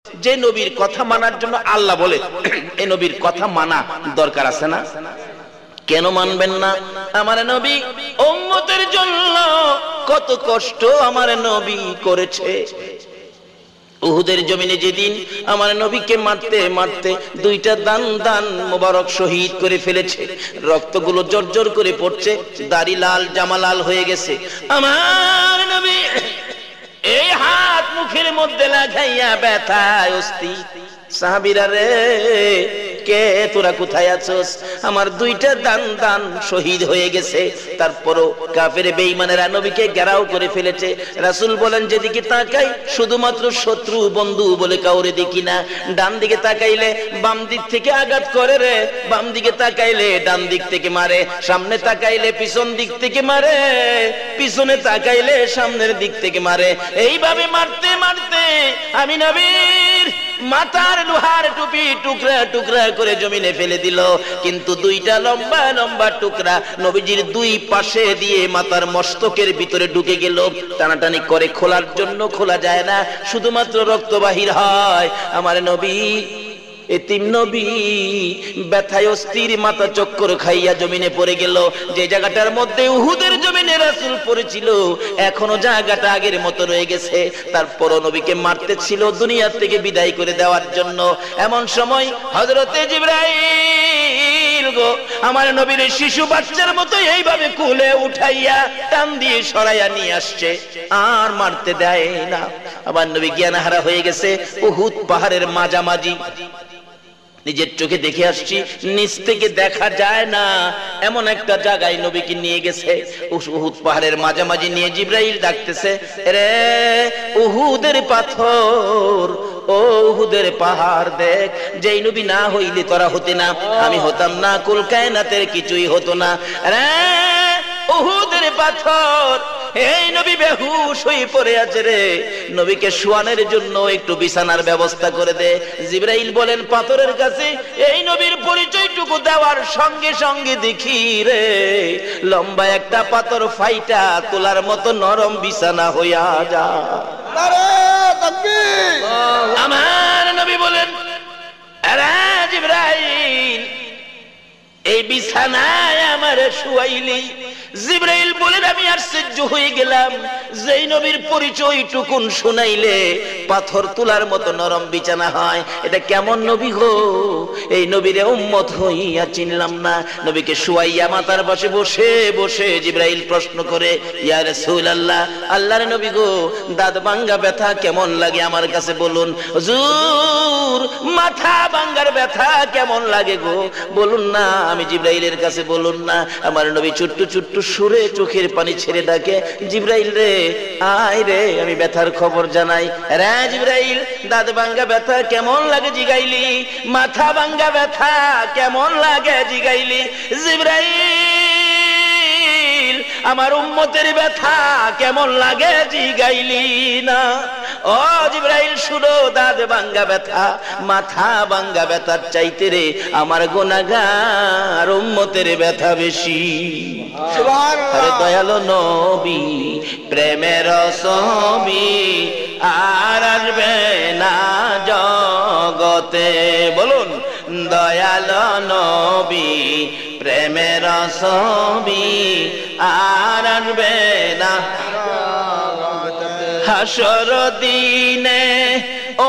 যে নবীর কথা মানার জন্য আল্লাহ বলে এই নবীর কথা মানা দরকার আছে না? কেন মানবেন না? আমার নবী উম্মতের জন্য কত কষ্ট আমার নবী করেছে। উহুদের জমিনে যেদিন আমার নবীকে মারতে মারতে দুইটা দান মোবারক শহীদ করে ফেলেছে, রক্তগুলো জর্জর করে পড়ছে, দাড়ি লাল, জামা লাল হয়ে গেছে। আমার নবী এই হাত মুখের মধ্যে লাগাইয়া ব্যথায় অস্থি, সাহাবীরা রে কে তোরা কোথায় আছোস? আমার দুইটা দান শহীদ হয়ে গেছে। তারপরও কাফের বেঈমানেরা নবীকে ঘেরাও করে ফেলেছে। রাসূল বলেন যেদিকে তাকাই শুধুমাত্র শত্রু বন্ধু বলে কাউরে দেখি না। ডান দিকে তাকাইলে বাম দিক থেকে আঘাত করে রে, বাম দিকে তাকাইলে ডান দিক থেকে মারে, সামনে তাকাইলে পিছন দিক থেকে মারে, পিছনে তাকাইলে সামনের দিক থেকে মারে। এইভাবে মারতে মারতে আমি নবীর মাথার লোহার টুপি টুকরা টুকরা করে জমিনে ফেলে দিল। কিন্তু দুইটা লম্বা লম্বা টুকরা নবীজির দুই পাশে দিয়ে মাথার মস্তকের ভিতরে ঢুকে গেল। টানাটানি করে খোলার জন্য খোলা যায় না, শুধুমাত্র রক্ত বাহির হয়। আমার নবী এতিম নবী ব্যথায় অস্থির, মাথা চক্কর খাইয়া জমিনে পড়ে গেল। যে জায়গাটার মধ্যে উহুদের জমিনে রাসূল পড়েছিল এখনো জায়গাটা আগের মতো রয়ে গেছে। তারপরও নবীকে মারতে ছিল দুনিয়া থেকে বিদায় করে দেওয়ার জন্য। এমন সময় হযরতে জিবরাইল গো আমার নবীর শিশু বাচ্চার মতো এইভাবে কোলে উঠাইয়া টান দিয়ে সরাইয়া নিয়ে আসছে, আর মারতে দেয় না। আমার নবী জ্ঞানহারা হয়ে গেছে। উহুদ পাহাড়ের মাঝামাঝি নিজের চোখে দেখে আসছি, নিচ থেকে দেখা যায় না এমন একটা জায়গায় নবীকে নিয়ে গেছে। উহুদ পাহাড়ের মাঝামাঝি নিয়ে জিবরাইল ডাকতেছে, রে উহুদের পাথর, ও উহুদের পাহাড় দেখ, যেই নবী না হইলে তোরা হতে না, আমি হতাম না, কুল কায়নাতের কিছুই হতো না। রে উহুদের পাথর, এই নবী বেহুশ হয়ে পড়ে আছে রে, নবীকে শোয়ানোর জন্য একটু বিছানার ব্যবস্থা করে দে। জিবরাইল বলেন পাথরের কাছে এই নবীর পরিচয়টুকু দেওয়ার সঙ্গে সঙ্গে দেখি রে লম্বা একটা পাথর ফাইটা তোলার মতো নরম বিছানা হইয়া যায়। নারে তাকবীর! আমার নবী বলেন, আরে জিবরাইল এই বিছানায় আমার শুয়াইলি। জিবরাইল বলেন আমি আশ্চর্য হয়ে গেলাম, যেই নবীর পরিচয় টুকুন শুনাইলে পাথর তোলার মতো নরম বিছানা হয়, এটা কেমন নবী গো? এই নবীরে উম্মত হইয়া চিনলাম না। নবীকে শুয়াইয়া মাথার পাশে বসে বসে জিবরাইল প্রশ্ন করে, ইয়া রাসূলুল্লাহ, আল্লাহর নবী গো, দাঁত ভাঙ্গা ব্যথা কেমন লাগে আমার কাছে বলুন। হুজুর মাথা ভাঙ্গার ব্যথা কেমন লাগে গো বলুন না, আমি জিবরাইলের কাছে বলুন না। আমার নবী ছোট্ট ছোট্ট সুরে চোখের পানি ছেড়ে ডাকে, জিবরাইল রে আয় রে, আমি ব্যথার খবর জানাই। রে জিবরাইল, দাঁত ভাঙ্গা ব্যথা কেমন লাগে জিগাইলি, মাথা ভাঙ্গা ব্যথা কেমন লাগে জিগাইলি। জিবরাইল আমার উম্মতের ব্যথা কেমন লাগে জিগাইলি না। ও জিবরাইল শুনো, দাঁত ভাঙ্গা ব্যথা মাথা ভাঙ্গা ব্যথার চাইতে রে আমার গুনাহগার উম্মতের ব্যথা বেশি। আরে দয়ালু নবী প্রেমের ছবি আর আসবে না জগতে, বলুন দয়ালু নবী প্রেমের ছবি আর আসবে না হাসর দিনে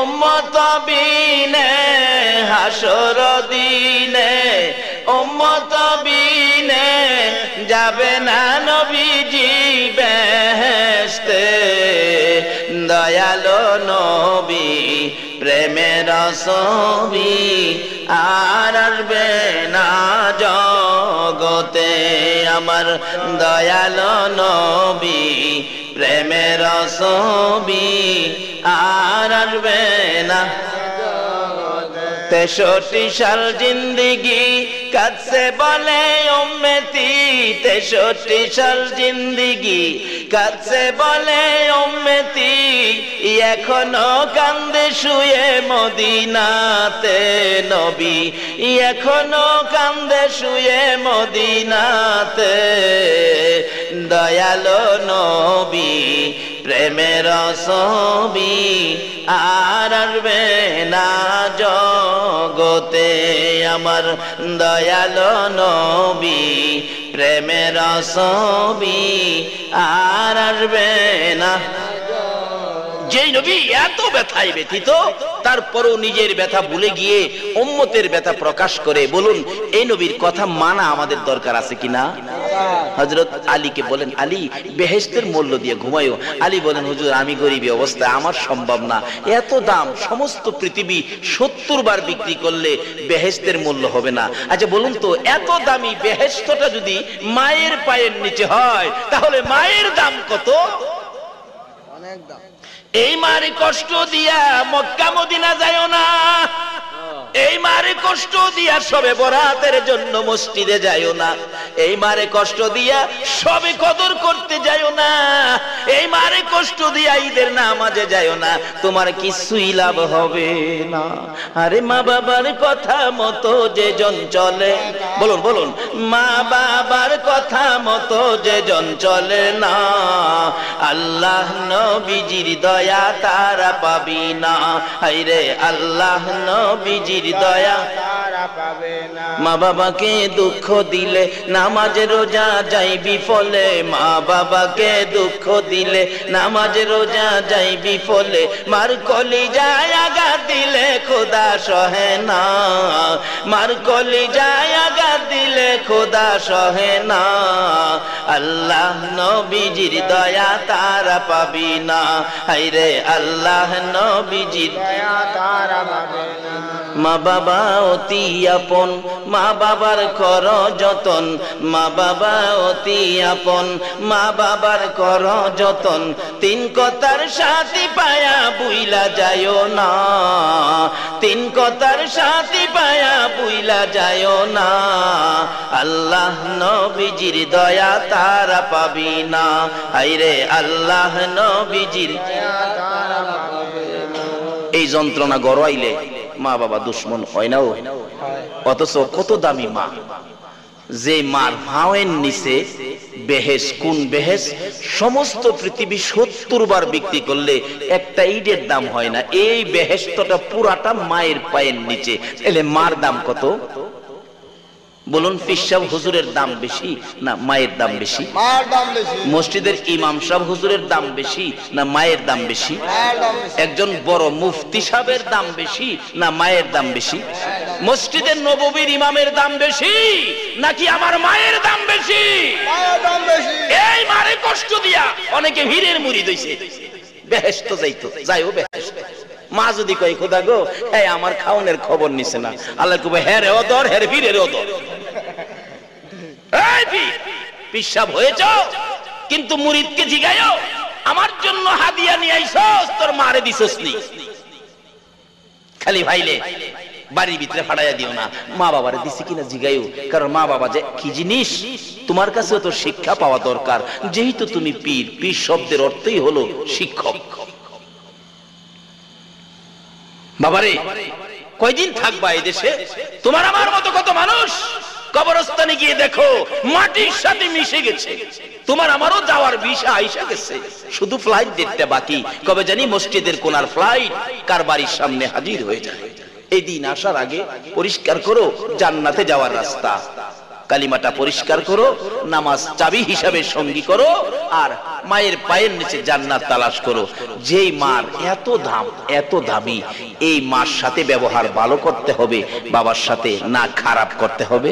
উম্মত বিনে, হাসর দিনে উম্মত বিনে যাবে না নবীজি বেহেশতে। দয়ালু নবী প্রেমের ছবি আর আসবে না জগতে। আমার দয়ালু নবী প্রেমের ছবি আর আসবে না। 63 সাল জিন্দেগি কাছে বলে উম্মতি, 63 সাল জিন্দেগি কাছে বলে উম্মতি, এখনো কান্দে শুয়ে মদিনাতে নবী, এখনো কান্দে শুয়ে মদিনাতে। দয়ালু নবী প্রেমের ছবি আর আসবে না জগতে আমার দয়ালো নবী প্রেমের ছবি আর আসবে না। যেই নবী এত ব্যথায় ব্যথিত তারপরও নিজের ব্যথা ভুলে গিয়ে উম্মতের ব্যথা প্রকাশ করে, বলুন এই নবীর কথা মানা আমাদের দরকার আছে কিনা? হযরত আলীকে বলেন, আলী বেহেশতের মূল্য দিয়ে ঘুমায়ো। আলী বলেন, হুজুর আমি গরিবী অবস্থায়, আমার সম্ভব না, এত দাম, সমস্ত পৃথিবী 70 বার বিক্রি করলে বেহেশতের মূল্য হবে না। আচ্ছা বলুন তো, এত দামি বেহেশতটা যদি মায়ের পায়ের নিচে হয় তাহলে মায়ের দাম কত? অনেক দাম। এই মারে কষ্ট দিয়া মক্কা মদিনা যায়ও না, এই মারে কষ্ট দিয়া সবে বরাতের জন্য মসজিদে যায়ও না, এই মারে কষ্ট দিয়া সবে কদর করতে যায়ও না, এই মারে কষ্ট দিয়া ঈদের নামাজে যায়ও না, তোমার কিছুই লাভ হবে না। আরে মা বাবার কথা মতো যে জন চলে, বলুন বলুন, মা বাবার কথা মতো যে জন চলে না, আল্লাহ নবীজির দয়া তারা পাবি না। হায়রে আল্লাহ নবীজির দয়া তারা পাবে না। মা বাবাকে দুঃখ দিলে নামাজ রোজা যাইবি ফলে, মা বাবাকে দুঃখ দিলে নামাজ রোজা যাইবি ফলে, মার কলিজায় আঘাত দিলে খোদা সহে না, মার কলিজায় আঘাত দিলে খোদা সহে না, আল্লাহ নবীজির দয়া তারা পাবি না। হায়রে আল্লাহ নবীজির দয়া তারা পাবে না। মা বাবা অতি আপন, মা বাবার কর যতন, মা বাবা অতি আপন, মা বাবার কর যতন, তিন কথার সাথী পায়া বুইলা যায়ও না, তিন কথার সাথী পায়া বুইলা যায়ও না, আল্লাহ নবীজির দয়া তারা পাবি না। হায়রে আল্লাহ নবীজির দয়া তারা পাবে না। এই যন্ত্রণা গড়াইলে মা বাবা দুশ্মন হয় না, অথচ কত দামি মা, যে মার ভাওয়ের নিচে বেহেশ, কোন বেহেশ, সমস্ত পৃথিবী 70 বার বিক্রি করলে একটা ইটের দাম হয় না, এই বেহেশতটা পুরাটা মায়ের পায়ের নিচে। এলে মার দাম কত? বলুন, পীর সাহেব হুজুরের দাম বেশি না মায়ের দাম বেশি? মায়ের দাম বেশি। মসজিদের ইমাম সাহেব হুজুরের দাম বেশি না মায়ের দাম বেশি? একজন বড় মুফতি সাহেবের দাম বেশি না মায়ের দাম বেশি? মসজিদের নববীর ইমামের দাম বেশি নাকি আমার মায়ের দাম বেশি? মায়ের দাম বেশি। এই মারে কষ্ট দিয়া অনেকে হীরের মুরিদ হইছে, বেহেশত যাইতো, যাইও বেহেশত। মা যদি কই, খোদা গো এই আমার খাওনের খবর নিছে না, আল্লাহ কবে হ্যাঁ রে ওদর, হ্যাঁ বীরের ওদর, এই পীর পিসাব হয়েছ, কিন্তু মুরিদকে জিগায়ও আমার জন্য হাদিয়া নিয়ে আইছস, তোর মারে দিছস নি, খালি ভাইলে বাড়ির ভিতরে ফাটাইয়া দিও না, মা বাবারে দিছি কিনা জিগাইও, কারণ মা বাবা যে কি জিনিস তোমার কাছেও তো শিক্ষা পাওয়া দরকার, যেহেতু তুমি পীর, পীর শব্দের অর্থই হলো শিক্ষক। বাবারে কয়দিন থাকবা এই দেশে? তোমার আমার মতো কত মানুষ কবরস্থানে গিয়ে দেখো মাটির সাথে মিশে গেছে, তোমার আমারও যাওয়ার ভিসা আইসা গেছে, শুধু ফ্লাইট দেখতে বাকি, কবে জানি মসজিদের কোনার ফ্লাইট কার বাড়ির সামনে হাজির হয়ে যায়। এই দিন আসার আগে পরিষ্কার করো জান্নাতে যাওয়ার রাস্তা, কালিমাটা পরিষ্কার করো, নামাজ চাবি হিসাবে সঙ্গী করো, আর মায়ের পায়ের নিচে জান্নাত তালাশ করো। যেই মার এত দাম, এত দামি, এই মার সাথে ব্যবহার ভালো করতে হবে, বাবার সাথে না খারাপ করতে হবে।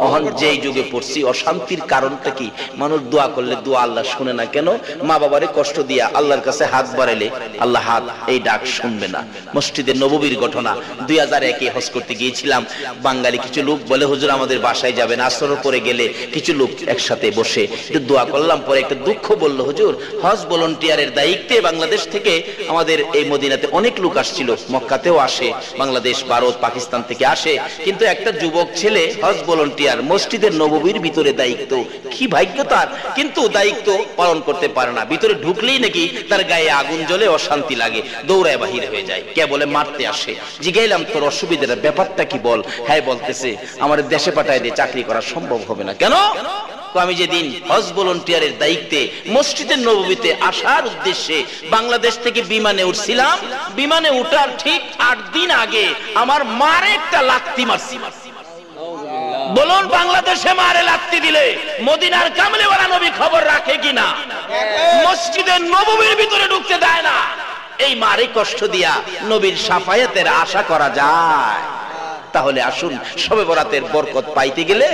এখন যেই যুগে পড়ছি, অশান্তির কারণটা কি? মানুষ দোয়া করলে দোয়া আল্লাহ শুনে না কেন? মা বাবারে কষ্ট দিয়া আল্লাহর কাছে হাত বাড়াইলে আল্লাহ হাত এই ডাক শুনবে না। মসজিদে নববীর ঘটনা, 2001-এ হজ করতে গিয়েছিলাম, বাঙালি কিছু লোক বলে হুজুর আমাদের বাসায় যাবেন, আসরের পরে গেলে কিছু লোক একসাথে বসে একটু দোয়া করলাম, পরে একটা দুঃখ বলল, হুজুর হজ ভলান্টিয়ারের দায়িত্বে বাংলাদেশ থেকে আমাদের এই মদিনাতে অনেক লোক আসছিল, মক্কাতেও আসে, বাংলাদেশ, ভারত, পাকিস্তান থেকে আসে, কিন্তু একটা যুবক ছেলে হজ ভলান্টিয়ার, মসজিদের নববীর ভিতরে দায়িত্ব, কি ভাগ্য তার, কিন্তু দায়িত্ব পালন করতে পারে না, ভিতরে ঢুকলেই নাকি তার গায়ে আগুন জ্বলে, অশান্তি লাগে, দৌড়ায় বাহির হয়ে যায়, কে বলে মারতে আসে। জিগাইলাম তোর অসুবিধাটা ব্যাপারটা কি বল? হ্যাঁ বলতেছে আমার দেশে পাঠায় দিয়ে চাকরি করা সম্ভব হবে না। কেন? আমি যেদিন হজ ভলান্টিয়ারের দায়িত্বে মসজিদের নববীতে আসার উদ্দেশ্যে বাংলাদেশ থেকে বিমানে উঠছিলাম, বিমানে উঠার ঠিক 8 দিন আগে আমার মারে একটা লাত্তি মারছি। বলুন বাংলাদেশে মারে লাত্তি দিলে মদিনার কামলিওয়ালা নবী খবর রাখে কিনা? মসজিদের নববীর ভিতরে ঢুকতে দেয় না। এই মারে কষ্ট দিয়া নবীর শাফায়াতের আশা করা যায়? তাহলে আসুন শবে বরাতের বরকত পাইতে গেলে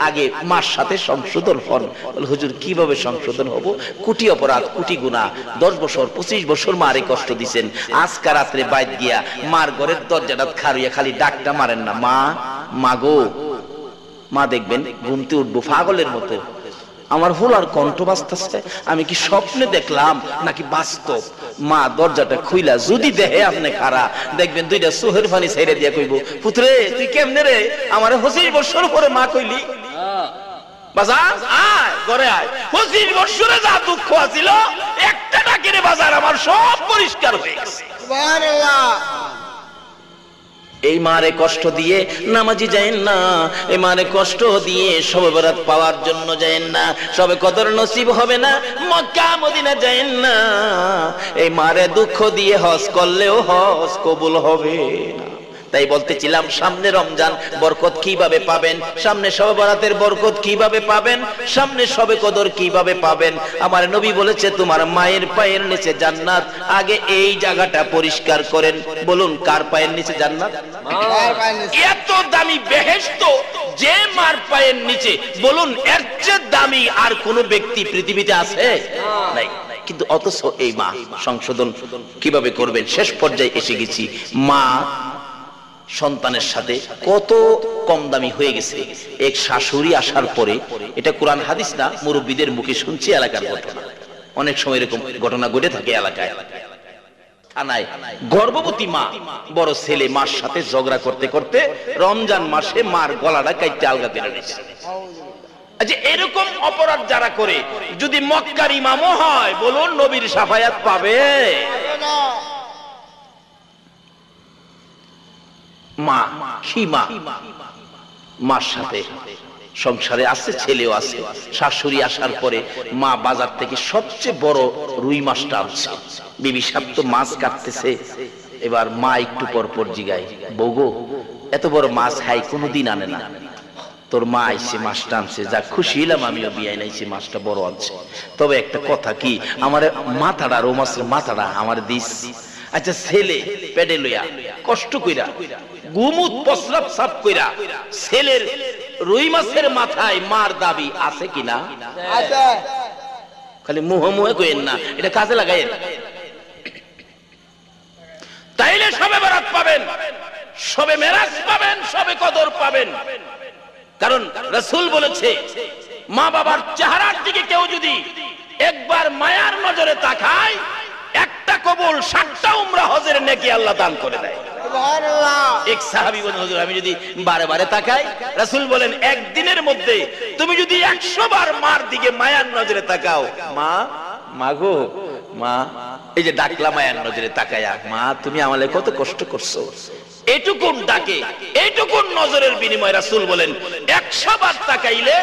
আগে মার সাথে সংশোধন হন। হুজুর কিভাবে সংশোধন হব? কোটি অপরাধ, কোটি গুনাহ, 10 বছর 25 বছর মারে কষ্ট দিবেন। আজকে রাত্রে বাইত গিয়া মার ঘরের দরজাটা খাড়িয়া খালি ডাকটা মারেন না, মা মাগো। মা দেখবেন ঘুমতে উঠবো পাগলের মতো, আমার হোলার কণ্ঠ বাজতেছে, আমি কি স্বপ্নে দেখলাম নাকি বাস্তব? মা দরজাটা খুইলা যদি দেহে আপনি খারা দেখবেন 2টা চোখের পানি ছেড়ে দিয়া কইব, পুত্রে তুই কেমনে রে আমারে 25 বছর পরে মা কইলি? বাজার আয় ঘরে আয়, 25 বছরে যা দুঃখ আছিল একটা ডাকেরে বাজার আমার সব পরিষ্কার হয়ে গেছে। সুবহানাল্লাহ। এই মারে কষ্ট দিয়ে নামাজি যায়েন না, এই মারে কষ্ট দিয়ে শবে বরাত পাওয়ার জন্য যায়েন না, শবে কদর নসিব হবে না, মক্কা মদিনা যায়েন না। এই মারে দুঃখ দিয়ে হজ করলেও হজ কবুল হবে না। তাই বলতেছিলাম সামনে রমজান, বরকত কিভাবে পাবেন? সামনে শবে বরাতের বরকত কিভাবে পাবেন? সামনে শবে কদর কিভাবে পাবেন? আমার নবী বলেছে তোমার মায়ের পায়ের নিচে জান্নাত, আগে এই জায়গাটা পরিষ্কার করেন। বলুন কার পায়ের নিচে জান্নাত? এত দামি বেহেশত যে মার পায়ের নিচে, বলুন এর চেয়ে দামি আর কোন ব্যক্তি পৃথিবীতে আছে? নাই। কিন্তু অথচ এই মা সংশোধন কিভাবে করবেন? শেষ পর্যায়ে এসে গেছি। মা সন্তানের সাথে কত কম দামি হয়ে গেছে। এক শাশুড়ি আসার পরে, এটা কোরআন হাদিস না, মুরব্বীদের মুখে শুনছি, এলাকার ঘটনা। অনেক সময় এরকম ঘটনা ঘটে থাকে এলাকায়। থানায় গর্ভবতী মা, বড় ছেলে মার সাথে ঝগড়া করতে করতে রমজান মাসে মার গলাটা কাইটে আলগা করে নিয়েছে। আচ্ছা এরকম অপরাধ যারা করে যদি মক্কার ইমামও হয়, বলুন নবীর শাফায়াত পাবে? মা কি মা? মার সাথে সংসারে আছে, ছেলেও আছে। শাশুড়ি আসার পরে মা বাজার থেকে সবচেয়ে বড় রুই মাছটা আনছে। বিবি সাহেব তো মাছ কাটতেছে, এবার মা একটু পর পর জিগায়, বউগো এত বড় মাছ হাই কোনোদিন আনে না, তোর মা আইছে মাছটা আনছে, যা খুশি হইলাম আমিও বিয়ে নাইছি, মাছটা বড় আনছে। তবে একটা কথা কি, আমার মাথাটা, রো মাছের মাথাটা আমার দিস। আচ্ছা ছেলে পেটে লইয়া কষ্ট কইরা গুমুত প্রস্রাব সাফ কইরা ছেলের রুই মাছের মাথায় মার দাবি আছে কিনা? আছে। খালি মুহে মুহে কইেন না, এটা কাজে লাগাইেন। তাইলে শবে বরাত পাবেন, শবে মেরাজ পাবেন, শবে কদর পাবেন। কারণ রাসূল বলেছে মা বাবার চেহারার দিকে কেউ যদি একবার মায়ার নজরে তাকায়, একটা কবুল 60টা উমরা হজের নেকি আল্লাহ দান করে দেয়। সুবহানাল্লাহ। এক সাহাবী বলেন, হুজুর আমি যদি বারে বারে তাকাই, রাসূল বলেন একদিনের মধ্যে তুমি যদি 100 বার মার দিকে মায়ার নজরে তাকাও, মা মাগো মা, এই যে ডাকলা মায়ার নজরে তাকায়া, মা তুমি আমালে কত কষ্ট করছো, এটুকুন ডাকে, এটুকুন নজরের বিনিময়ে রাসূল বলেন 100 বার তাকাইলে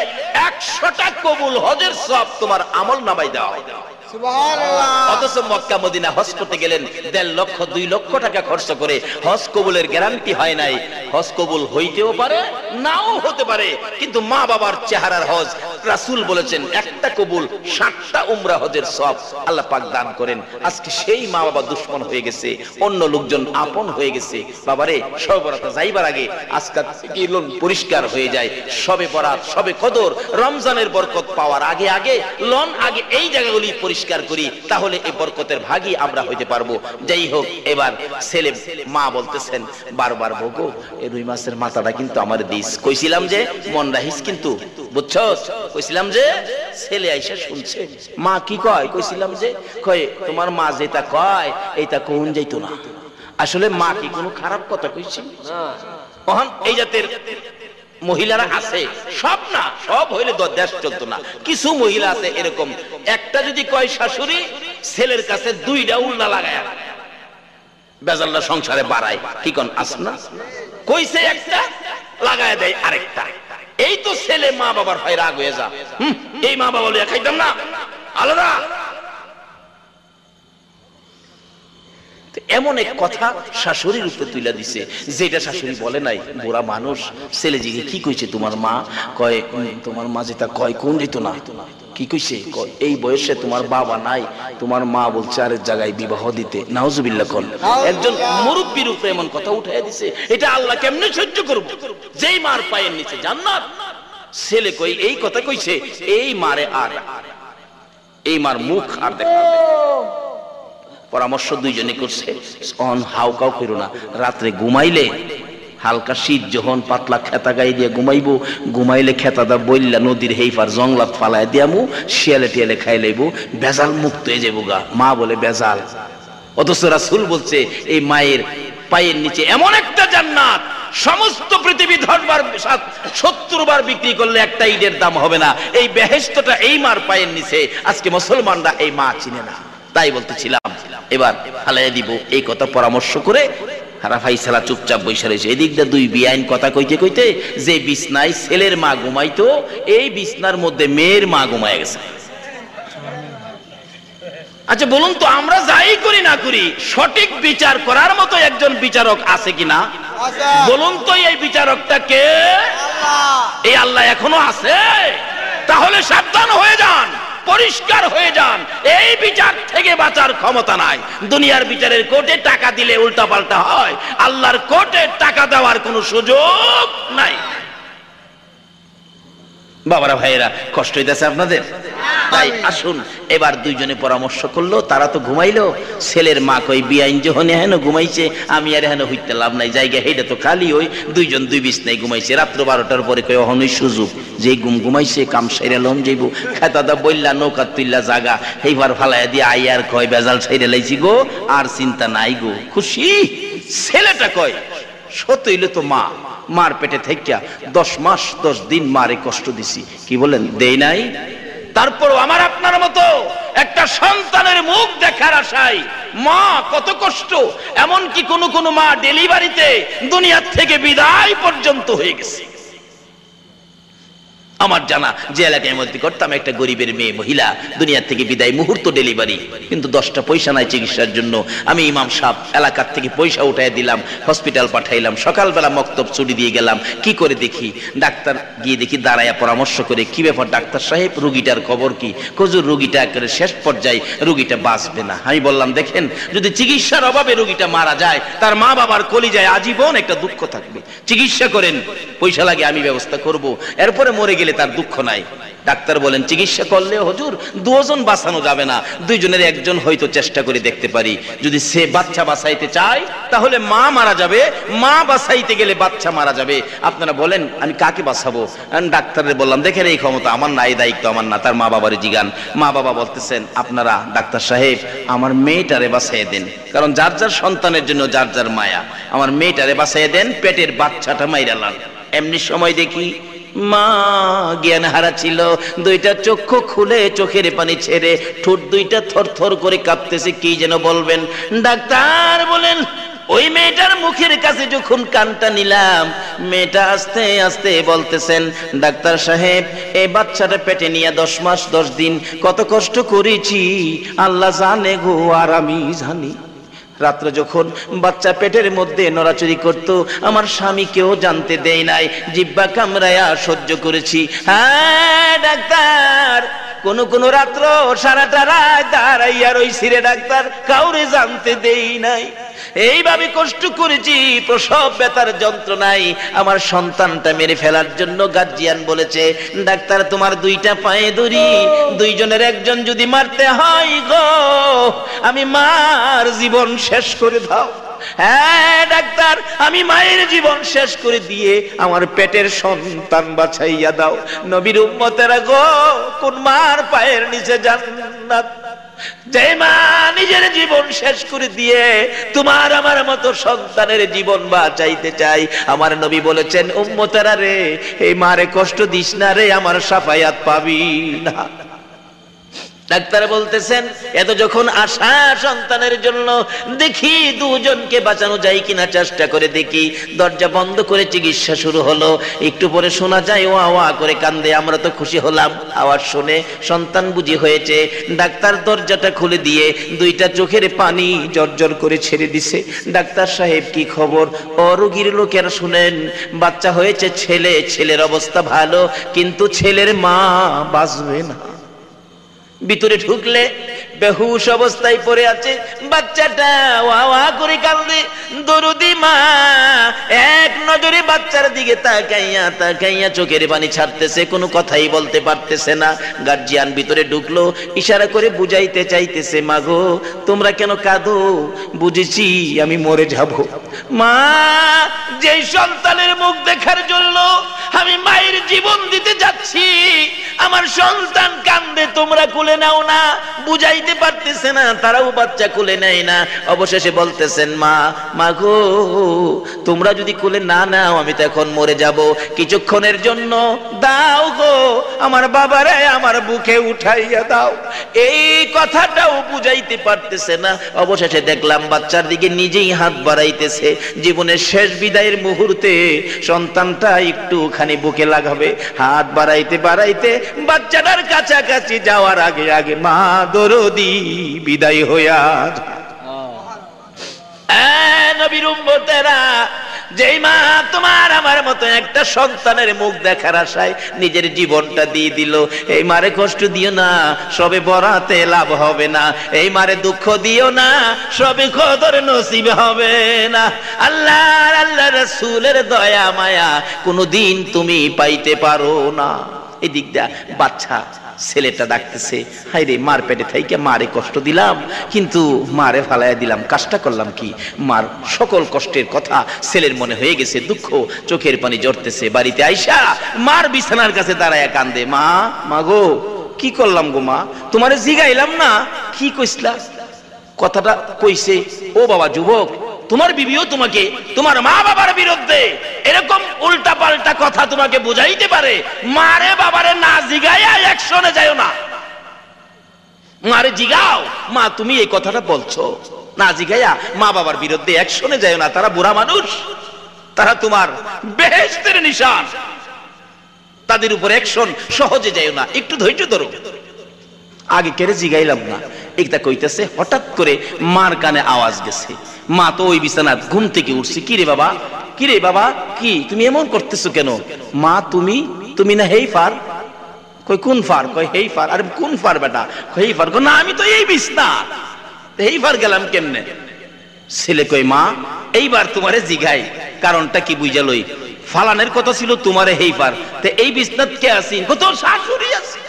100টা কবুল হজের সওয়াব তোমার আমল নামায় দেওয়া হয়। সুবহানাল্লাহ। অথচ মক্কা মদিনা হজ করতে গেলেন 1.5 লক্ষ 2 লক্ষ টাকা খরচ করে, হজ কবুলের গ্যারান্টি হয় নাই। হজ কবুল হইতেও পারে নাও হতে পারে, কিন্তু মা বাবার চেহারার হজ রাসূল বলেছেন একটা কবুল 60টা উমরা হজের সওয়াব আল্লাহ পাক দান করেন। আজকে সেই মা বাবা দুশমন হয়ে গেছে, অন্য লোকজন আপন হয়ে গেছে। বাবারে শবে বরাত যাইবার আগে আজকে কি লোন পরিষ্কার হয়ে যায়। শবে বরাত, শবে কদর, রমজানের বরকত পাওয়ার আগে আগে লন আগে এই জায়গাগুলি পরিষ্কার করি, তাহলে এই বরকতের ভাগী আমরা হইতে পারবো। যাই হোক, এবার ছেলে মা বলতেছেন বারবার, বগো এই রুই মাছের মাথাটা কিন্তু আমার দিস, কইছিলাম যে মন রাখিস, কিন্তু বুঝছস, কইছিলাম যে। ছেলে আইসা শুনছে মা কি কয়, কইছিলাম যে, কয় তোমার মা যেটা কয় এইটা কোন যাইতো না। আসলে মা কি কোনো খারাপ কথা কইছি? না। এই জাতের মহিলারা আছে, সব না, সব হইলে দেশ চলতো না। কিছু মহিলা আছে এরকম, একটা যদি কয় শাশুড়ি, ছেলের কাছে 2টা উল্টা লাগায় বেজাল্লা সংসারে বাড়ায়। কি কোন আস না, কইছে একটা লাগায় দেয় আরেকটা। এই তো ছেলে মা বাবার ভাই রাগ হয়ে যা, এই মা বাবা বলে খাইতাম না, আলাদা। এমন এক কথা শাশুড়ির উপরে তুলে দিছে যেটা শাশুড়ি বলে নাই। বুড়া মানুষ ছেলে জিগে কি কইছে তোমার মা? কয় তোমার মা যেটা কয় কোন দিত না। কি কইছে? এই বয়সে তোমার বাবা নাই, তোমার মা বলছে আরেক জায়গায় বিবাহ দিতে। নাউজুবিল্লাহ কোন একজন মুরব্বির উপরে এমন কথা উঠাইয়া দিছে, এটা আল্লাহ কেমনে সহ্য করব? যেই মার পায়ের নিচে জান্নাত। ছেলে কই এই কথা কইছে, এই মারে আর এই মার মুখ আর দেখা। পরামর্শ দুইজনে করছে, অন হাউ কাউ করো না, রাত্রে ঘুমাইলে হালকা শীত যখন পাতলা খেতা গাই দিয়ে ঘুমাইবো, ঘুমাইলে খেতাটা বইলা নদীর হেইফার জংলাত ফালায় দিয়ামু, শিয়ালে টিয়ালে খাই লইব, বেজাল মুক্ত হয়ে যাবো গা। মা বলে বেজাল, অথচ রাসূল বলছে এই মায়ের পায়ের নিচে এমন একটা জান্নাত সমস্ত পৃথিবী 10 বার 70 বার বিক্রি করলে একটা ইটের দাম হবে না। এই বেহেশতটা এই মার পায়ের নিচে। আজকে মুসলমানরা এই মা চিনে না, তাই বলতেছিলাম এবার ফালাই দিব। এই কথা পরামর্শ করে ফাইসালা চুপচাপ বসে রয়েছে। এদিক দিয়ে দুই বিআইন কথা কইতে কইতে যে বিছনায় ছেলের মা ঘুমাইতো, এই বিছনার মধ্যে মেয়ের মা ঘুমায় গেছে। আচ্ছা বলুন তো, আমরা যাই করি না করি সঠিক বিচার করার মতো একজন বিচারক আছে কিনা? বলুন তো, এই বিচারকটা কে? এই আল্লাহ এখনো আছে। তাহলে সাবধান হয়ে যান, পরিষ্কার হয়ে যান। এই বিচার থেকে বাঁচার ক্ষমতা নাই। দুনিয়ার বিচারের কোর্টে টাকা দিলে উল্টা পাল্টা হয়, আল্লাহর কোর্টে টাকা দেওয়ার কোনো সুযোগ নাই। বাবারা ভাইয়েরা, কষ্ট হইতেছে আপনাদের? তাই আসুন এবার দুইজনে পরামর্শ করলো, তারা তো ঘুমাইলো। ছেলের মা কই বিআইন যখন হেন ঘুমাইছে, আমি আর হেন হইতে লাভ নাই, জায়গা হেটা তো খালি। ওই দুইজন দুই বিছনায় ঘুমাইছে। রাত্র 12টার পরে কই অহনই সুযোগ, যে ঘুমাইছে কাম সাইরা লন যাইব। খেতাদা বললা নৌকা তুললা জাগা এইবার ফালাইয়া দিয়ে আইয়ার কয় বেজাল সাইরা লাইছি গো, আর চিন্তা নাই গো, খুশি। ছেলেটা কয় সত হইলে তো মা, মার পেটে থেকে 10 মাস 10 দিন মারে কষ্ট দিছি। কি বলেন, দেই নাই? তারপর আমার আপনার মতো একটা সন্তানের মুখ দেখার আশায় মা কত কষ্ট। এমনকি কোন কোন মা ডেলিভারিতে দুনিয়া থেকে বিদায় পর্যন্ত হয়ে গেছে। আমার জানা যে এলাকায় মধ্যে করতাম, একটা গরিবের মেয়ে মহিলা দুনিয়া থেকে বিদায়, মুহূর্ত ডেলিভারি, কিন্তু 10টা পয়সা নাই চিকিৎসার জন্য। আমি ইমাম সাহেব এলাকার থেকে পয়সা উঠাই দিলাম, হসপিটাল পাঠাইলাম। সকালবেলা মক্তব ছুটি দিয়ে গেলাম। কি করে দেখি, ডাক্তার গিয়ে দেখি দাঁড়ায়া পরামর্শ করে, কি ব্যাপার ডাক্তার সাহেব, রুগীটার খবর কি? হুজুর রুগীটা করে শেষ পর্যায়ে, রুগীটা বাঁচবে না। আমি বললাম দেখেন, যদি চিকিৎসার অভাবে রুগীটা মারা যায়, তার মা বাবার কলিজায় আজীবন একটা দুঃখ থাকবে। চিকিৎসা করেন, পয়সা লাগে আমি ব্যবস্থা করব, এরপরে মরে গেলে তার দুঃখ নাই। ডাক্তার বলেন চিকিৎসা করলে হুজুর দুজন বাঁচানো যাবে না, দুইজনের একজন হয়তো চেষ্টা করে দেখতে পারি। যদি সে বাচ্চা বাঁচাইতে চায় তাহলে মা মারা যাবে, মা বাঁচাইতে গেলে বাচ্চা মারা যাবে। আপনারা বলেন আমি কাকে বাঁচাবো? ডাক্তারের বললাম দেখেন এই ক্ষমতা আমার না, এই দায়িত্ব আমার না। তার মা বাবারে জিগান। মা বাবা বলতেছেন আপনারা ডাক্তার সাহেব আমার মেয়েটারে বাঁচাইয়ে দেন, কারণ যার যার সন্তানের জন্য যার যার মায়া। আমার মেয়েটারে বাঁচাইয়ে দেন, পেটের বাচ্চাটা মাইরা লাল। এমনি সময় দেখি মা জ্ঞান হারা ছিল, দুইটা চক্ষু খুলে চোখের পানি ছেড়ে ঠোঁট দুইটা থরথর করে কাঁপতেছে, কি যেন বলবেন। ডাক্তার বলেন ওই মেয়েটার মুখের কাছে যখন কানটা নিলাম, মেয়েটা আস্তে আস্তে বলতেছেন ডাক্তার সাহেব এই বাচ্চাটা পেটে নিয়ে 10 মাস 10 দিন কত কষ্ট করেছি আল্লাহ জানে গো, আর আমি জানি। রাত্রে যখন বাচ্চা পেটের মধ্যে নড়াচড়ি করতো, আমার স্বামীকেও জানতে দেয় নাই, জিহ্বা কামড়ায়া সহ্য করেছি। হ্যাঁ ডাক্তার, কোন রাত্র সারাটা রাত দাঁড়াইয়া রইছি রে ডাক্তার, কাউরে জানতে দেই নাই। এইভাবে কষ্ট করেছি, প্রসব ব্যথার যন্ত্রণায় আমার সন্তানটা মেরে ফেলার জন্য গার্জিয়ান বলেছে ডাক্তার তোমার 2টা পায়ে ধরি, দুইজনের একজন যদি মারতে হয় গো, আমি মার জীবন শেষ করে দাও। হ্যাঁ ডাক্তার, আমি মায়ের জীবন শেষ করে দিয়ে আমার পেটের সন্তান বাঁচাইয়া দাও। নবীর উম্মতেরা গো, কোন মার পায়ের নিচে জান্নাত? যে মা নিজের জীবন শেষ করে দিয়ে তোমার আমার মতো সন্তানের জীবন বাঁচাইতে চাই। আমার নবী বলেছেন উম্মতেরা রে, এই মারে কষ্ট দিস না রে, আমার শাফায়াত পাবি না। ডাক্তার বলতেছেন এত যখন আশা সন্তানের জন্য, দেখি দুজনকে বাঁচানো যায় কিনা চেষ্টা করে দেখি। দরজা বন্ধ করে চিকিৎসা শুরু হলো। একটু পরে শোনা যায় ওয়া ওয়া করে কান্দে। আমরা তো খুশি হলাম আওয়াজ শুনে, সন্তান বুঝি হয়েছে। ডাক্তার দরজাটা খুলে দিয়ে দুইটা চোখের পানি জর্জর করে ছেড়ে দিছে। ডাক্তার সাহেব কি খবর? ও রোগীর লোকেরা শুনেন, বাচ্চা হয়েছে ছেলে, ছেলের অবস্থা ভালো, কিন্তু ছেলের মা বাঁচবে না। ভিতরে ঢুকলে বেহুশ অবস্থায় পড়ে আছে বাচ্চাটা, ওয়া ওয়া করে কান্দে। দরদি মা এক নজরে বাচ্চার দিকে তাকাইয়া তাকাইয়া চোখের পানি ছাড়তেছে, কোনো কথাই বলতে পারতেছে না। গার্জিয়ান ভিতরে ঢুকলো, ইশারা করে বুঝাইতে চাইতেছে, মাগো তোমরা কেন কাঁদো? বুঝেছি আমি মরে যাব। মা, যেই সন্তানের মুখ দেখার জন্য আমি মায়ের জীবন দিতে যাচ্ছি, আমার সন্তান কান্দে, তোমরা কোলে নাও না। বুঝাইতে পারতেছে না, তারাও বাচ্চা কোলে নেয় না। অবশেষে বলতেছেন, মা মাগো তোমরা যদি কোলে না নাও আমি তো এখন মরে যাব, কিছুক্ষণের জন্য দাও গো আমার বাবারে আমার বুকে উঠাইয়া দাও। এই কথাটাও বুঝাইতে পারতেছে না। অবশেষে দেখলাম বাচ্চার দিকে নিজেই হাত বাড়াইতেছে। জীবনের শেষ বিদায়ের মুহূর্তে সন্তানটা একটুখানি বুকে লাগাবে, হাত বাড়াইতে বাড়াইতে বাচ্চাটার কাছাকাছি যাওয়ার আগে আগে মা দরদি বিদায় হইয়া নবীর উম্মতেরা, যেই মা তোমার আমার মতো একটা সন্তানের মুখ দেখার আশায় নিজের জীবনটা দিয়ে দিল, এই মারে কষ্ট দিও না, সবে বরাতে লাভ হবে না। এই মারে দুঃখ দিও না, সবে কদর নসিব হবে না। আল্লাহ রাসূলের দয়া মায়া কোনদিন তুমি পাইতে পারো না। এই দিক দিয়া বাচ্চা ছেলেটা ডাকতেছে, হাই রে মার পেটে থাইকে মারে কষ্ট দিলাম, কিন্তু মারে ফালাইয়া দিলাম, কাজটা করলাম কি? মার সকল কষ্টের কথা ছেলের মনে হয়ে গেছে, দুঃখ চোখের পানি জড়তেছে। বাড়িতে আইসা মার বিছানার কাছে দাঁড়ায়া কান্দে, মা মাগো কি করলাম গো মা, তোমারে জিগাইলাম না, কি কইসলা? কথাটা কইছে, ও বাবা যুবক, তোমার বিবিও তোমাকে তোমার মা বাবার বিরুদ্ধে এরকম উল্টা পাল্টা কথা তোমাকে বুঝাইতে পারে। মারে বাবারে না জিগাইয়া অ্যাকশনে যাও না, মারে জিগাও, মা তুমি এই কথাটা বলছো, না জিগাইয়া মা বাবার বিরুদ্ধে অ্যাকশনে যাও না। তারা বুড়া মানুষ, তারা তোমার বেহেশতের নিশান, তাদের উপর অ্যাকশন সহজে যাও না, একটু ধৈর্য ধরো। আগে কেড়ে জিগাইলাম না, একটা কইতেছে, হঠাৎ করে মার কানে আওয়াজ গেছে। মা তো ওই বিছানা ঘুম থেকে উঠছে, কি রে বাবা, কি রে বাবা, কি তুমি এমন করতেছো কেন? মা তুমি তুমি না হেই ফার? কই কোন ফার? কই হেই ফার। আরে কোন ফার বেটা? হেই ফার। না আমি তো এই বিছনা, হেই ফার গেলাম কেমনে? ছেলে কই, মা এইবার তোমারে জিগাই, কারণটা কি বুঝা লই? ফালানের কথা ছিল তোমারে হেই ফার, তে এই বিছনাত কে আছেন? কত শাশুড়ি আছে।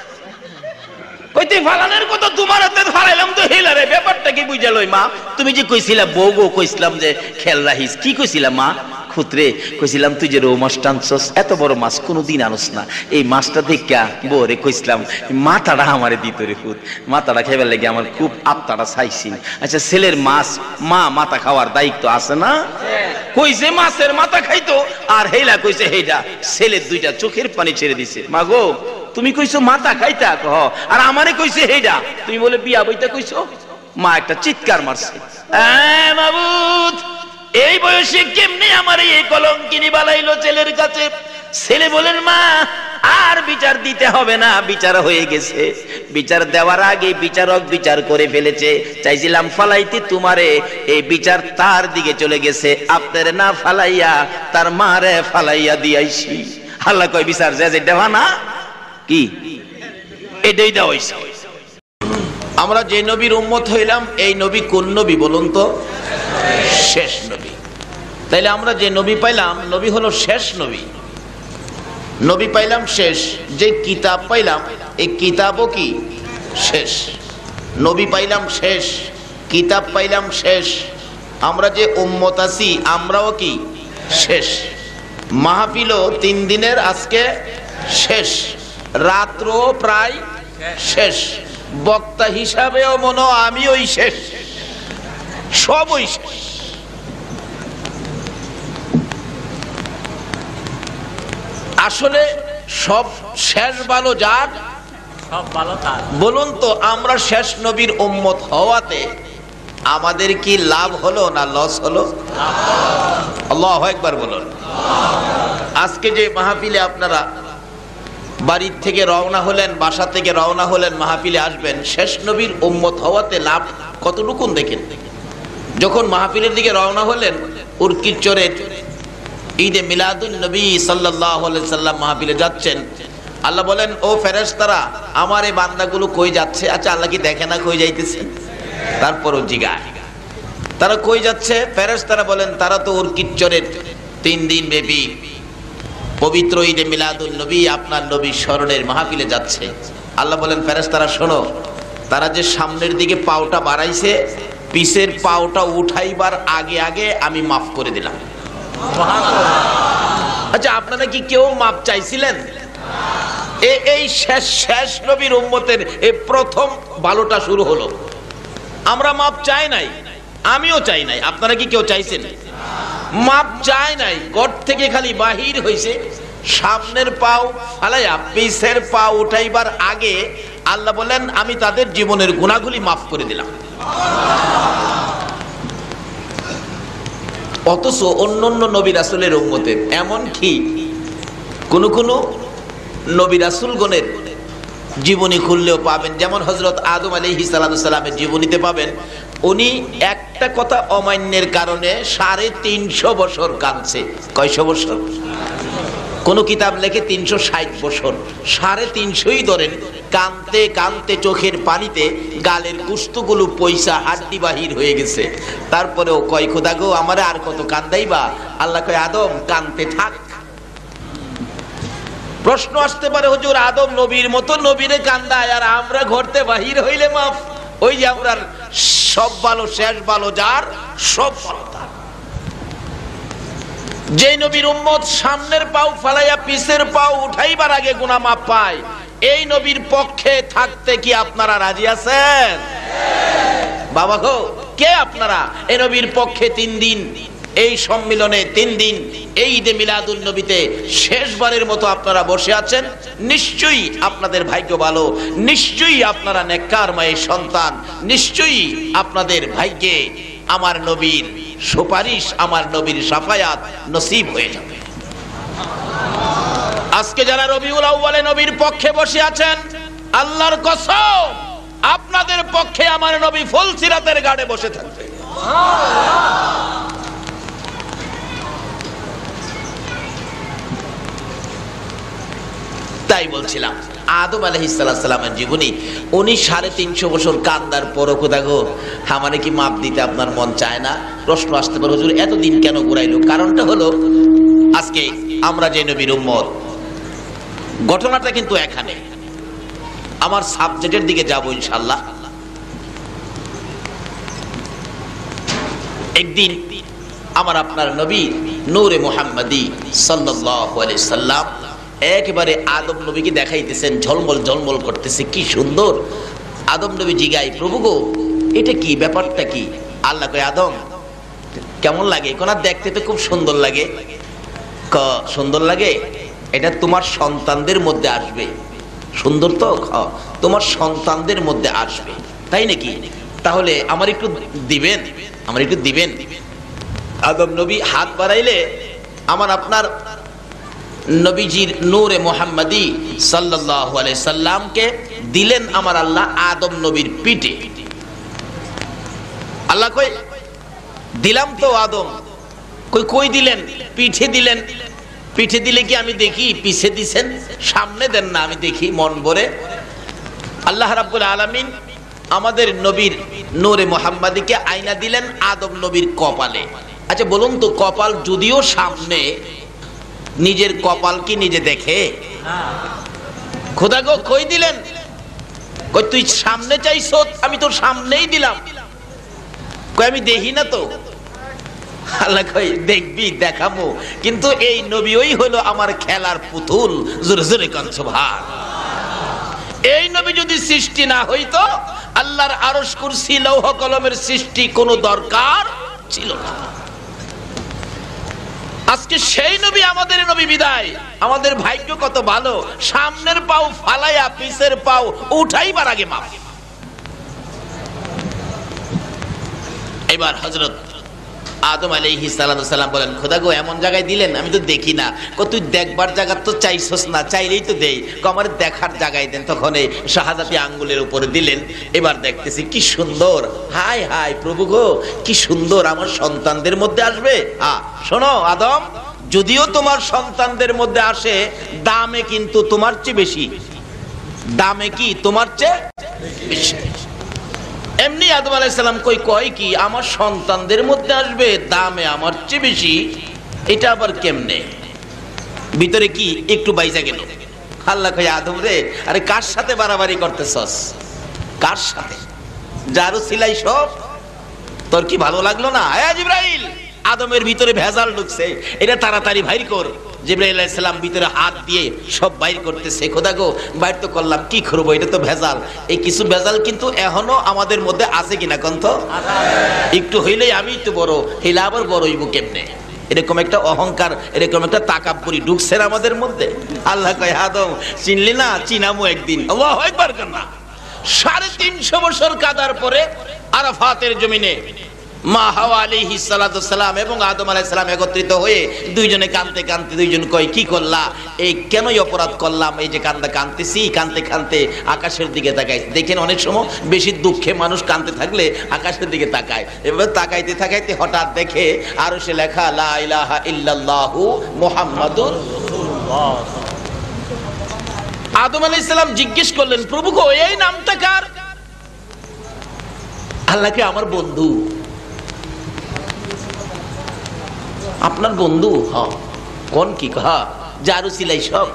কইতে ফালানের কথা তোমার হাতে ফালাইলাম তো হেলারে, ব্যাপারটা কি বুঝা লই? মা তুমি যে কইছিলা বউ গো, কইছিলাম যে খেয়াল রাখিস, কি কইছিলাম মা? খুতরে কইছিলাম তুই যে রৌ মাছ টানছস, এত বড় মাছ কোনোদিন আনস না, এই মাছটা দেখা বউরে কইছিলাম মাথাটা আমারে দিত রে খুদ, মাথাটা খাইবার লাগে আমার খুব আত্মাটা চাইছি। আচ্ছা ছেলের মাছ মা মাথা খাওয়ার দায়িত্ব আছে না? কইছে মাছের মাথা খাইতো, আর হেলা কইছে হেইটা। ছেলের দুইটা চোখের পানি ছেড়ে দিছে। মা গো তুমি কইছো মাথা খাইতা, কহ, আর আমারে কইছে হেইডা, তুমি বলে বিয়া বইতে কইছো। মা একটা চিৎকার মারছে, মাবুদ এই বয়সে কেমনে আমার এই কলঙ্কিনী বানাইলো ছেলের কাছে। ছেলে বলেন, মা আর বিচার দিতে হবে না, বিচার হয়ে গেছে। বিচার দেওয়ার আগে বিচারক বিচার করে ফেলেছে। চাইছিলাম ফালাইতে তোমারে, এই বিচার তার দিকে চলে গেছে, আপনার না ফালাইয়া তার মারে ফালাইয়া দিয়াইছি। আল্লাহ কয় বিচার যে দেওয়া না কি এটাই দেওয়া হইছে। আমরা যে নবীর উম্মত হইলাম, এই নবী কোন নবী বলুন তো? শেষ নবী। তাইলে আমরা যে নবী পাইলাম, নবী হলো শেষ নবী। নবী পাইলাম শেষ, যে কিতাব পাইলাম এই কিতাবও কি শেষ। নবী পাইলাম শেষ, কিতাব পাইলাম শেষ, আমরা যে উম্মত আছি আমরাও কি শেষ। মাহফিলও 3 দিনের আজকে শেষ, রাত্র প্রায় শেষ, বক্তা হিসাবেও মনে আমি ওই শেষ, সবই শেষ। আসলে সব শেষ ভালো যার সব ভালো তার। বলুন তো আমরা শেষ নবীর উম্মত হওয়াতে আমাদের কি লাভ হলো না লস হলো? আল্লাহু আকবার বলুন। আজকে যে মাহফিলে আপনারা বাড়ির থেকে রওনা হলেন, বাসা থেকে রওনা হলেন, মাহফিলে আসবেন, শেষ নবীর উম্মত হওয়াতে লাভ কতটুকু দেখেন। যখন মাহফিলের দিকে রওনা হলেন, উরকির চরের ঈদে মিলাদুন নবী সাল্লাল্লাহু আলাইহি সাল্লাম মাহফিলে যাচ্ছেন, আল্লাহ বলেন ও ফেরেশতারা আমার এই বান্দাগুলো কই যাচ্ছে? আচ্ছা আল্লাহ কি দেখে না কই যাইতেছে? তারপরও জিগায় তারা কই যাচ্ছে? ফেরেশতারা বলেন তারা তো উরকির চরের 3 দিন ব্যাপী পবিত্র ঈদে মিলাদুন নবী আপনার নবী স্মরণের মাহফিলে যাচ্ছে। আল্লাহ বলেন ফেরেশতারা শোনো, তারা যে সামনের দিকে পাওটা বাড়াইছে, পিছের পাওটা উঠাইবার আগে আগে আমি মাফ করে দিলাম। আচ্ছা আপনারা কি কেউ মাপ চাইছিলেন? এই শেষ নবীর উম্মতের এই প্রথম ভালোটা শুরু হলো। আমরা মাপ চাই নাই, আমিও চাই নাই। আপনারা কি কেউ চাইছেন? মাপ চাই নাই, ঘর থেকে খালি বাহির হইছে, সামনের পাও ফালাইয়া পিছের পা উঠাইবার আগে আল্লাহ বলেন আমি তাদের জীবনের গুনাহগুলি মাফ করে দিলাম। অথচ অন্যান্য নবী রাসূলের উম্মতের এমন কি কোন কোন নবী রাসূলগণের জীবনী খুললেও পাবেন, যেমন হযরত আদম আলাইহিস সালামের জীবনীতে পাবেন, উনি একটা কথা অমান্যের কারণে 350 বছর কাঁদছে। কয়শো বছর? কোন কিতাব লেখে 360 বছর, 350ই ধরেন। কানতে কানতে চোখের পানিতে গালের গোশতগুলো পয়সা হাড্ডি বাহির হয়ে গেছে। তারপরেও কয় খোদা গো আমারে আর কত কান্দাইবা? আল্লাহ কয় আদম কানতে থাক। প্রশ্ন আসতে পারে হুজুর আদম নবীর মতো নবীরে কান্দায় আর আমরা ঘরতে বাহির হইলে মাফ? ওই যে আমরা সব ভালো শেষ ভালো যার, সব ভালো তার। যে নবীর উম্মত সামনের পাও ফালাইয়া পিছের পাও উঠাইবার আগে গুনাহ মাফ পায়, এই নবীর পক্ষে থাকতে কি আপনারা রাজি আছেন? বাবা গো, কে আপনারা এই নবীর পক্ষে 3 দিন এই সম্মিলনে 3 দিন এই ঈদে মিলাদুন নবীতে শেষবারের মতো আপনারা বসে আছেন? নিশ্চয়ই আপনাদের ভাগ্য ভালো, নিশ্চয়ই আপনারা নেককার মায়ের সন্তান, নিশ্চয়ই আপনাদের ভাগ্যে আমার নবীর সুপারিশ, আমার নবীর শাফায়াত নসিব হয়ে যাবে। আজকে যারা রবিউল আউয়ালে নবীর পক্ষে বসে আছেন, আল্লাহর কসম আপনাদের পক্ষে আমার নবী ফুলসিরাতের ঘাটে বসে থাকবে। তাই বলছিলাম আদম আলাইহিস সালামের জীবনী, উনি 350 বছর কান্দার পরও খোদা গো আমারে কি মাপ দিতে আপনার মন চায় না? প্রশ্ন আসতে পারে হুজুর এতদিন কেন ঘুরাইলো? কারণটা হলো আজকে আমরা যে নবীর উম্মত, ঘটনাটা কিন্তু এখানে। আমার সাবজেক্টের দিকে যাব ইনশাআল্লাহ। একদিন আমার আপনার নবী নূরে মুহাম্মাদি সাল্লাল্লাহু আলাইহি সাল্লাম একেবারে আদম নবীকে দেখাইতেছেন, ঝলমল ঝলমল করতেছে, কি সুন্দর। আদম নবী জিগায় প্রভু গো এটা কি, ব্যাপারটা কি? আল্লাহ কয় আদম কেমন লাগে? কোন দেখতে তো খুব সুন্দর লাগে। সুন্দর লাগে? এটা তোমার সন্তানদের মধ্যে আসবে। সুন্দর তো? তোমার সন্তানদের মধ্যে আসবে, তাই নাকি? তাহলে আমার একটু দিবেন, আমার একটু দিবেন। আদম নবী হাত বাড়াইলে আমার আপনার নবীজির নূরে মুহাম্মাদি সাল্লাল্লাহু আলাইহি সাল্লামকে দিলেন আমার আল্লাহ আদম নবীর পিঠে। আল্লাহ কই দিলাম তো আদম, কই দিলেন? পিঠে দিলেন। পিঠে দিলে কি আমি দেখি পিছে দিছেন? সামনে দেন না আমি দেখি মন ভরে। আল্লাহ রাব্বুল আলামিন আমাদের নবীর নূরে মুহাম্মাদিকে আয়না দিলেন আদম নবীর কপালে। আচ্ছা বলুন তো, কপাল যদিও সামনে, নিজের কপাল কি নিজে দেখে? খোদা গো কই দিলেন? কই তুই সামনে চাইছ, আমি তো সামনেই দিলাম। কই আমি দেখি না তো। আল্লাহ কই দেখবি, দেখাবো, কিন্তু এই নবী ওই হলো আমার খেলার পুতুল। জোরে জোরে কান সুবহান। এই নবী যদি সৃষ্টি না হইতো, আল্লাহর আরশ কুরসি লৌহ কলমের সৃষ্টি কোনো দরকার ছিল না। আজকে আজকে সেই নবী আমাদের নবী বিদায়, আমাদের ভাগ্য কত ভালো, সামনের পাও ফালাইয়া পিছের পাও উঠাইবার আগে মাফ। এবার হযরত আদম আলাইহিস সালাম বলেন, খোদা গো এমন জায়গায় দিলেন আমি তো দেখি না। তুই দেখবার জায়গা তো চাইছস না, চাইলেই তো দেই, আমার দেখার জায়গায় দেন। তখন এই শাহাদাতি আঙ্গুলের উপরে দিলেন। এবার দেখতেছি কি সুন্দর, হায় হায় প্রভু গো কি সুন্দর আমার সন্তানদের মধ্যে আসবে। শোনো আদম, যদিও তোমার সন্তানদের মধ্যে আসে, দামে কিন্তু তোমার চেয়ে বেশি। দামে কি তোমার চেয়ে বেশি। এমনি আদম আলাইহিস সালাম কয় কি আমার সন্তানদের মধ্যে আসবে, দামে আমার চেয়ে বেশি। এটা আবার কেমনে? ভিতরে কি একটু বাইজা গেল। আল্লাহ কয়, আদম রে, আরে কার সাথে বাড়াবাড়ি করতেছস? কার সাথে? যার সিলাই সব তোর কি ভালো লাগলো না? জিবরাইল, আদমের ভিতরে ভেজাল ঢুকছে, এটা তাড়াতাড়ি বাইর কর। জিবরাইল আলাইহিস সালাম ভিতরে হাত দিয়ে সব বাইর করতেছে। খোদা গো বাইর তো করলাম, কি করব, এটা তো ভেজাল। এই কিছু ভেজাল কিন্তু এখনো আমাদের মধ্যে আছে কিনা কন্ত? একটু হইলেই আমি তো বড়, হইলে আবার বড় হইব কেমনে? এরকম একটা অহংকার, এরকম একটা তাকাব্বুরি ঢুকছে আমাদের মধ্যে। আল্লাহ কয়, আদম চিনলি না? চিনামু একদিন। আল্লাহু আকবার কান্না। 350 বছর কাদার পরে আরাফাতের জমিনে মা হাওয়া আলাইহিস সালাম এবং আদম আলাইহিস সালাম একত্রিত হয়ে দুইজনে কাঁদতে কাঁদতে দুইজন কয়, কি করলা? এই কেনই অপরাধ করলাম? এই যে কাঁদতেছি, কাঁদতে কাঁদতে আকাশের দিকে তাকাই। দেখেন অনেক সময় বেশি দুঃখে মানুষ কাঁদতে থাকলে আকাশের দিকে তাকায়। এবার তাকাইতে তাকাইতে হঠাৎ দেখে আরশে লেখা লা ইলাহা ইল্লাল্লাহু মুহাম্মাদুর রাসূলুল্লাহ। আদম আলাইহিস সালাম জিজ্ঞেস করলেন, প্রভু গো এই নামটা কার? আল্লাহকে আমার বন্ধু। আপনার বন্ধু? হ্যাঁ। কোন কি? জারু সিলাই সব,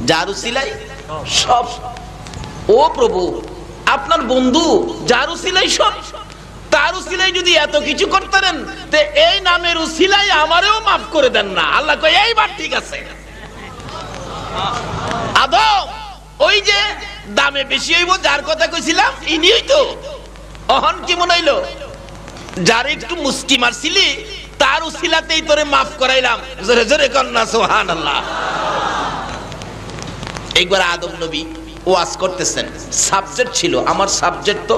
জারু সিলাই সব। ও প্রভু, আপনার বন্ধু জারু সিলাই সব? তার উসিলাই যদি এত কিছু করতেন, তে এই নামের উসিলাই আমারেও মাফ করে দেন না। আল্লাহ কয়, এইবার ঠিক আছে। আদম, ওই যে দামে বেশি হইব যার কথা কইছিলাম, ইনিই তো। অহন কি মনে হইলো? যার একটু মুস্কি মারছিলি তার উসিলাতেই তোরে মাফ করাইলাম। জোরে জোরে কন্যা সুবহানাল্লাহ। একবার আদম নবী ওয়াজ করতেছেন, সাবজেক্ট ছিল, আমার সাবজেক্ট তো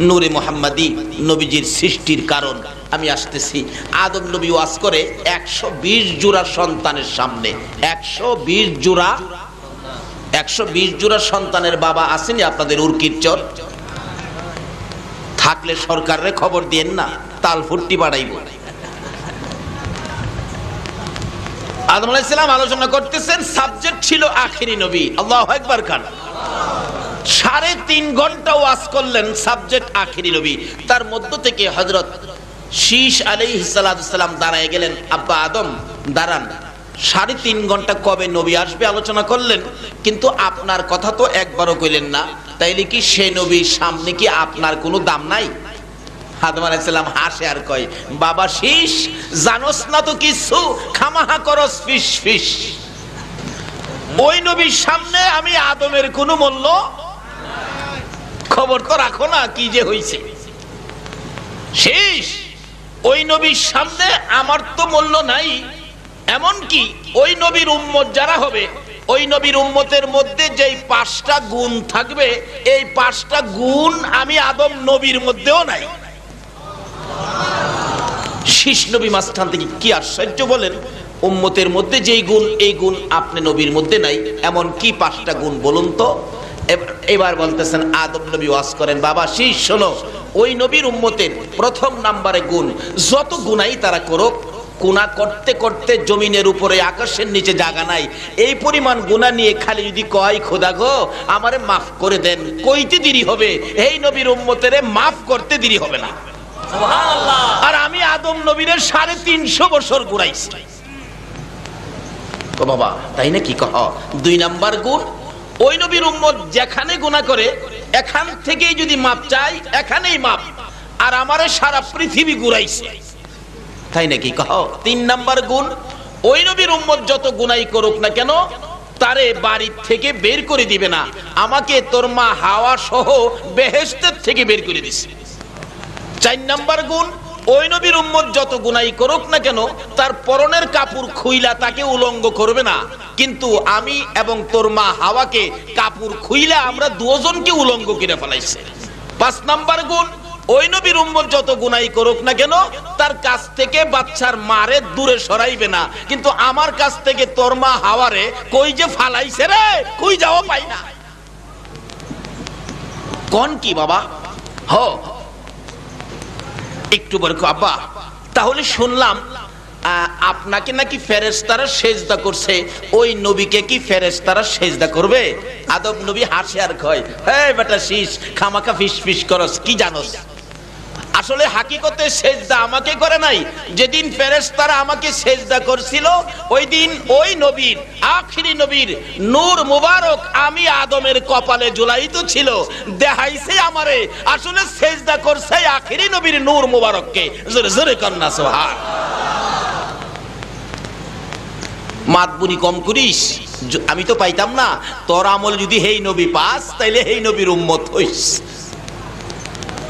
নূরে মুহাম্মাদি, নবীজির সৃষ্টির কারণ। আমি আসতেছি। আদম নবী ওয়াজ করে 120 জোড়া সন্তানের সামনে। 120 জোড়া সন্তানের বাবা আসেনি আপনাদের উর্কির চর? থাকলে সরকারে খবর দিয়েন না, তাল ফুটটি বাড়াইব। আদম আলাইহিস সালাম আলোচনা করতেছেন, সাবজেক্ট ছিল আখিরি নবী। আল্লাহু আকবার খান। 3.5 ঘন্টা ওয়াজ করলেন, সাবজেক্ট আখিরি নবী। তার মধ্য থেকে হযরত শীশ আলাইহিস সালাম দাঁড়ায় গেলেন, আব্বা আদম দাঁড়ান, 3.5 ঘন্টা কবে নবী আসবে আলোচনা করলেন, কিন্তু আপনার কথা তো একবারও কইলেন না। তাইলে কি সেই নবীর সামনে কি আপনার কোনো দাম নাই? আদম আলাইহিস সালাম হাসে আর কয়, বাবা শীশ, জানোস না তো কিছু, খামাহা করস ফিস ফিস। ওই নবীর সামনে আমি আদমের কোনো মূল্য, খবর তো রাখো না কি যে হইছে। শীশ, ওই নবীর সামনে আমার তো মূল্য নাই। এমন কি ওই নবীর উম্মত যারা হবে, ওই নবীর উম্মতের মধ্যে যেই 5টা গুণ থাকবে, এই 5টা গুণ আমি আদম নবীর মধ্যেও নাই। শীষ নবী মাঝখান থেকে কি আশ্চর্য বলেন, উম্মতের মধ্যে যেই গুণ, এই গুণ আপনি নবীর মধ্যে নাই, এমন কি 5টা গুণ বলুন তো? এবার বলতেছেন, আদম নবী ওয়াজ করেন, বাবা শীষ শোনো, ওই নবীর উম্মতের প্রথম নাম্বারে গুণ, যত গুনাই তারা করুক, গুনাহ করতে করতে জমিনের উপরে আকাশের নিচে জায়গা নাই, এই পরিমাণ গুনাহ নিয়ে খালি যদি কয়, খোদা গো আমারে মাফ করে দেন, কইতে দেরি হবে, এই নবীর উম্মতেরে মাফ করতে দেরি হবে না। সুবহানাল্লাহ। আর আমি আদম নবীর 350 বছর ঘুরাইছি। ও বাবা, তাই নাকি? কহ 2 নাম্বার গুণ, ওই নবীর উম্মত যেখানে গুনাহ করে এখান থেকেই যদি মাপ চাই, এখানেই মাপ। আর আমারে সারা পৃথিবী ঘুরাইছে, তাই নাকি? কহ 3 নাম্বার গুণ, ওই নবীর উম্মত যত গুনাই করুক না কেন, তারে বাড়ি থেকে বের করে দিবে না, আমাকে তোর মা হাওয়া সহ বেহেশতের থেকে বের করে দিছে। 4 নাম্বার গুণ, ওই নবীর উম্মত যত গুনাই করুক না কেন তার পরনের কাপড় খুইলা তাকে উলঙ্গ করবে না, কিন্তু আমি এবং তোর মা হাওয়াকে কাপড় খুইলা আমরা দুজনকে উলঙ্গ করে ফেলাইছে। 5 নাম্বার গুণ, ওই নবীর উম্মত যত গুনাই করুক না কেন তার কাছ থেকে বাচ্চার মারে দূরে সরাইবে না, কিন্তু আমার কাছ থেকে তোর মা হাওয়ারে কই যে ফালাইছে রে, কই যাও পাই না। কোন কি বাবা? হ একটু বলে আব্বা, তাহলে শুনলাম আপনাকে নাকি ফেরেশতারা সেজদা করছে, ওই নবীকে কি ফেরেশতারা সেজদা করবে? আদম নবী হাসে আর কয়, হে বেটা শীষ, খামাখা ফিস ফিস করস, কি জানোস? আসলে হাকিকতে সেজদা আমাকে করে নাই। যেদিন ফেরেশতারা আমাকে সেজদা করছিল ওই দিন ওই নবীর, আখিরি নবীর নূর মুবারক আমি আদমের কপালে ঝুলাইত ছিল, দেখাইছে আমারে। আসলে সেজদা করছে আখিরি নবীর নূর মুবারককে। জোরে জোরে কন্না সুবহান। মাতবুরি কম করিস, আমি তো পাইতাম না। তোর আমল যদি হেই নবী পাস তাইলে হেই নবীর উম্মত হইস,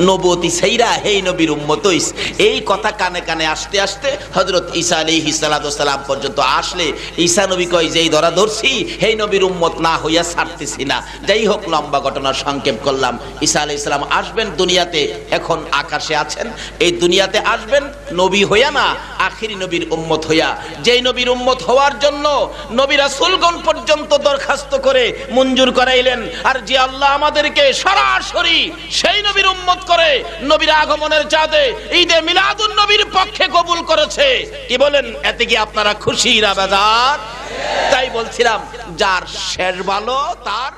নবতী সাইরা হেই নবীর উম্মত হইস। এই কথা কানে কানে আসতে আসতে হযরত ঈসা আলাইহিস সালাম পর্যন্ত আসলে ঈসা নবী কয়, যেই ধরা ধরছি হেই নবীর উম্মত না হইয়া ছাড়তেছি না। যাই হোক, লম্বা ঘটনা সংক্ষেপ করলাম। ঈসা আলাইহিস সালাম আসবেন দুনিয়াতে, এখন আকাশে আছেন। এই দুনিয়াতে আসবেন নবী হইয়া না, আখিরি নবীর উম্মত হইয়া। যেই নবীর উম্মত হওয়ার জন্য নবী রাসূলগণ পর্যন্ত দরখাস্ত করে মঞ্জুর করাইলেন, আর যে আল্লাহ আমাদেরকে সরাসরি সেই নবীর উম্মত করে নবীর আগমনের চাঁদে ঈদে মিলাদুন নবীর পক্ষে কবুল করেছে। কি বলেন, এতে কি আপনারা খুশি না বেজার? তাই বলছিলাম, যার শেষ ভালো তার